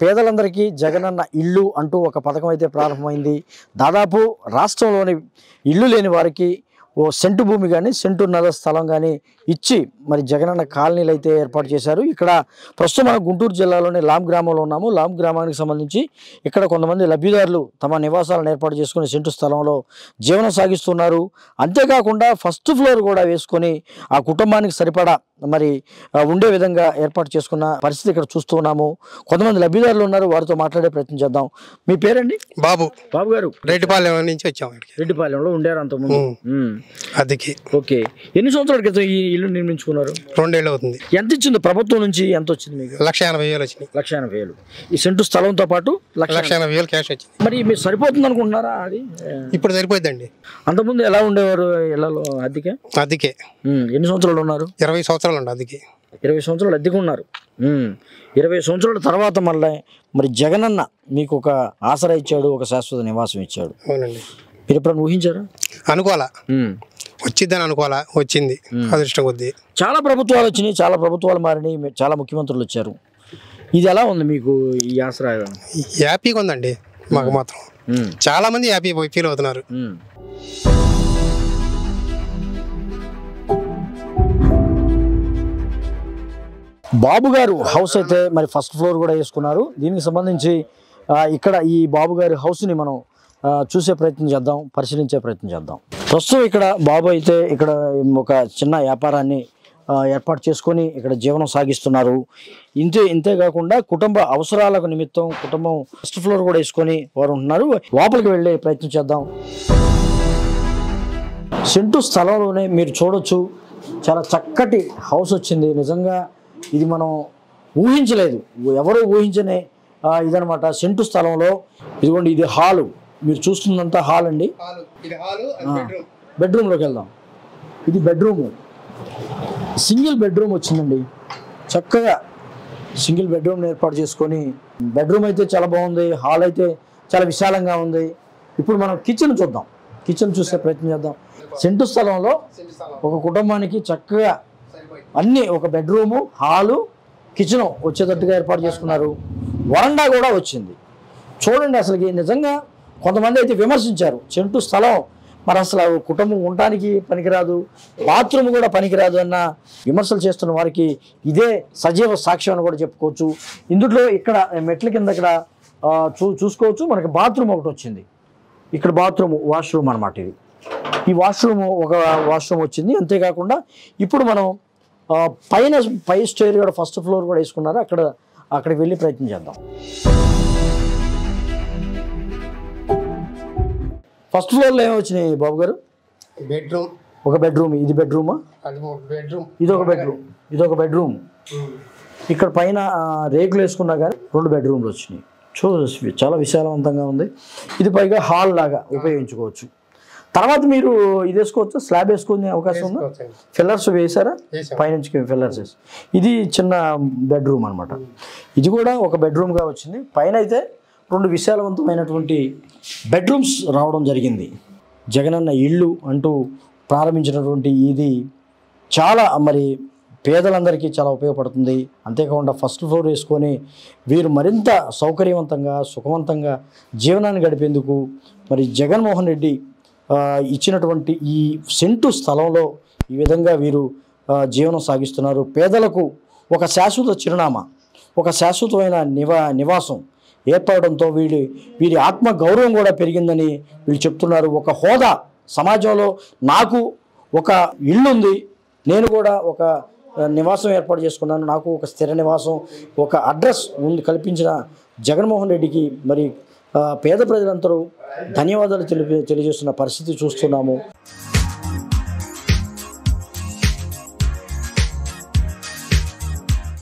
పేదలందరికీ జగనన్న ఇల్లు అంటూ ఒక పథకం అయితే ప్రారంభమైంది. దాదాపు రాష్ట్రంలోని ఇల్లు లేని వారికి ఓ సెంటు భూమి కానీ సెంటున్నర స్థలం కానీ ఇచ్చి మరి జగనన్న కాలనీలు అయితే ఏర్పాటు చేశారు. ఇక్కడ ప్రస్తుతం మనం గుంటూరు జిల్లాలోని లాం గ్రామంలో ఉన్నాము. లాం గ్రామానికి సంబంధించి ఇక్కడ కొంతమంది లబ్ధిదారులు తమ నివాసాలను ఏర్పాటు చేసుకుని సెంటు స్థలంలో జీవనం సాగిస్తున్నారు. అంతేకాకుండా ఫస్ట్ ఫ్లోర్ కూడా వేసుకొని ఆ కుటుంబానికి సరిపడా మరి ఉండే విధంగా ఏర్పాటు చేసుకున్న పరిస్థితి ఇక్కడ చూస్తూ ఉన్నాము. కొంతమంది లబ్ధిదారులు ఉన్నారు, వారితో మాట్లాడే ప్రయత్నం చేద్దాం. మీ పేరండి? బాబు. బాబు గారు రెడ్డిపాలెం నుంచి వచ్చాము. రెడ్డిపాలెంలో ఉండారు అంతకుముందు? అదికి. ఓకే. ఎన్ని సంవత్సరాల క్రితం ఈ ఇల్లు నిర్మించుకున్నారు? 2 ఏళ్ళు అవుతుంది. ఎంత ఇచ్చింది ప్రభుత్వం నుంచి? ఎంత వచ్చింది మీకు? 1,80,000 వచ్చినాయి. 1,80,000 ఈ సెంటు స్థలంతో పాటు 1,80,000 క్యాష్ వచ్చింది. మరి మీరు సరిపోతుంది అనుకుంటున్నారా? అది ఇప్పుడు సరిపోద్దండి. అంతకుముందు ఎలా ఉండేవారు ఇళ్లలో? అద్దెకే? అదికే. ఎన్ని సంవత్సరాలు ఉన్నారు? 20 సంవత్సరాలు ఉండి అదికి. 20 సంవత్సరాలు అద్దెకు ఉన్నారు. 20 సంవత్సరాల తర్వాత మళ్ళీ మరి జగనన్న మీకు ఒక ఆసరా ఇచ్చాడు, ఒక శాశ్వత నివాసం ఇచ్చాడు. అవునండి. మీరు ఎప్పుడైనా ఊహించారా? అనుకోవాలా, వచ్చిద్దని అనుకోవాలా, వచ్చింది అదృష్టం కొద్దీ. చాలా ప్రభుత్వాలు వచ్చినాయి, చాలా ప్రభుత్వాలు మారినాయి, చాలా ముఖ్యమంత్రులు వచ్చారు. ఇది ఎలా ఉంది మీకు ఈ ఆసరా? హ్యాపీగా ఉందండి మాకు మాత్రం. చాలా మంది హ్యాపీ ఫీల్ అవుతున్నారు. బాబు గారు హౌస్ అయితే మరి ఫస్ట్ ఫ్లోర్ కూడా వేసుకున్నారు. దీనికి సంబంధించి ఇక్కడ ఈ బాబు గారి హౌస్ని మనం చూసే ప్రయత్నం చేద్దాం, పరిశీలించే ప్రయత్నం చేద్దాం. ప్రస్తుతం ఇక్కడ బాబు అయితే ఇక్కడ ఒక చిన్న వ్యాపారాన్ని ఏర్పాటు చేసుకొని ఇక్కడ జీవనం సాగిస్తున్నారు. ఇంతేకాకుండా కుటుంబ అవసరాలకు నిమిత్తం కుటుంబం ఫస్ట్ ఫ్లోర్ కూడా వేసుకొని వారు ఉంటున్నారు. లోపలికి వెళ్ళే ప్రయత్నం చేద్దాం. సెంటు స్థలంలోనే మీరు చూడొచ్చు, చాలా చక్కటి హౌస్ వచ్చింది. నిజంగా ఇది మనం ఊహించలేదు, ఎవరూ ఊహించనే ఇదనమాట. సెంటు స్థలంలో ఇదిగోండి, ఇది హాలు. మీరు చూస్తున్నంత హాల్ అండి. బెడ్రూమ్లోకి వెళ్దాం. ఇది బెడ్రూము, సింగిల్ బెడ్రూమ్ వచ్చిందండి. చక్కగా సింగిల్ బెడ్రూమ్ ఏర్పాటు చేసుకొని, బెడ్రూమ్ అయితే చాలా బాగుంది, హాల్ అయితే చాలా విశాలంగా ఉంది. ఇప్పుడు మనం కిచెన్ చూద్దాం, కిచెన్ చూసే ప్రయత్నం చేద్దాం. సెంటు స్థలంలో ఒక కుటుంబానికి చక్కగా అన్నీ, ఒక బెడ్రూము, హాలు, కిచెన్ వచ్చేటట్టుగా ఏర్పాటు చేసుకున్నారు. వరండా కూడా వచ్చింది. చూడండి, అసలుకి నిజంగా కొంతమంది అయితే విమర్శించారు, సెంటు స్థలం మరి అసలు కుటుంబం ఉండటానికి పనికిరాదు, బాత్రూమ్ కూడా పనికిరాదు అన్న విమర్శలు చేస్తున్న వారికి ఇదే సజీవ సాక్ష్యం అని కూడా చెప్పుకోవచ్చు. ఇందులో ఇక్కడ మెట్ల కింద ఇక్కడ చూసుకోవచ్చు, మనకి బాత్రూమ్ ఒకటి వచ్చింది. ఇక్కడ బాత్రూమ్, వాష్రూమ్ అనమాట. ఇది ఈ వాష్రూమ్, ఒక వాష్రూమ్ వచ్చింది. అంతేకాకుండా ఇప్పుడు మనం పై స్టేర్ కూడా ఫస్ట్ ఫ్లోర్ కూడా వేసుకున్నారు. అక్కడికి వెళ్ళి ప్రయత్నం చేద్దాం. ఫస్ట్ ఫ్లోర్లో ఏమి వచ్చినాయి బాబు గారు? బెడ్రూమ్, ఒక బెడ్రూమ్. ఇది బెడ్రూమా? ఇదొక బెడ్రూమ్, ఇదొక బెడ్రూమ్. ఇక్కడ పైన రేకులు వేసుకున్నా కానీ 2 బెడ్రూమ్లు వచ్చినాయి. చాలా విశాలవంతంగా ఉంది. ఇది పైగా హాల్ లాగా ఉపయోగించుకోవచ్చు. తర్వాత మీరు ఇది వేసుకోవచ్చు, స్లాబ్ వేసుకునే అవకాశం ఉందా? ఫిల్లర్స్ వేసారా? పైనుంచి ఫిల్లర్స్ వేసి ఇది చిన్న బెడ్రూమ్ అనమాట. ఇది కూడా ఒక బెడ్రూమ్గా వచ్చింది. పైన అయితే 2 విశాలవంతమైనటువంటి బెడ్రూమ్స్ రావడం జరిగింది. జగనన్న ఇల్లు అంటూ ప్రారంభించినటువంటి ఇది చాలా మరి పేదలందరికీ చాలా ఉపయోగపడుతుంది. అంతేకాకుండా ఫస్ట్ ఫ్లోర్ వేసుకొని వీరు మరింత సౌకర్యవంతంగా, సుఖవంతంగా జీవనాన్ని గడిపేందుకు మరి జగన్మోహన్ రెడ్డి ఇచ్చినటువంటి ఈ సెంటు స్థలంలో ఈ విధంగా వీరు జీవనం సాగిస్తున్నారు. పేదలకు ఒక శాశ్వత చిరునామా, ఒక శాశ్వతమైన నివాసం ఏర్పడడంతో వీరి ఆత్మ గౌరవం కూడా పెరిగిందని వీళ్ళు చెప్తున్నారు. ఒక హోదా సమాజంలో, నాకు ఒక ఇల్లు ఉంది, నేను కూడా ఒక నివాసం ఏర్పాటు చేసుకున్నాను, నాకు ఒక స్థిర నివాసం, ఒక అడ్రస్ ఉంది కల్పించిన జగన్మోహన్ రెడ్డికి మరి పేద ప్రజలందరూ ధన్యవాదాలు తెలియజేస్తున్న పరిస్థితి చూస్తున్నాము.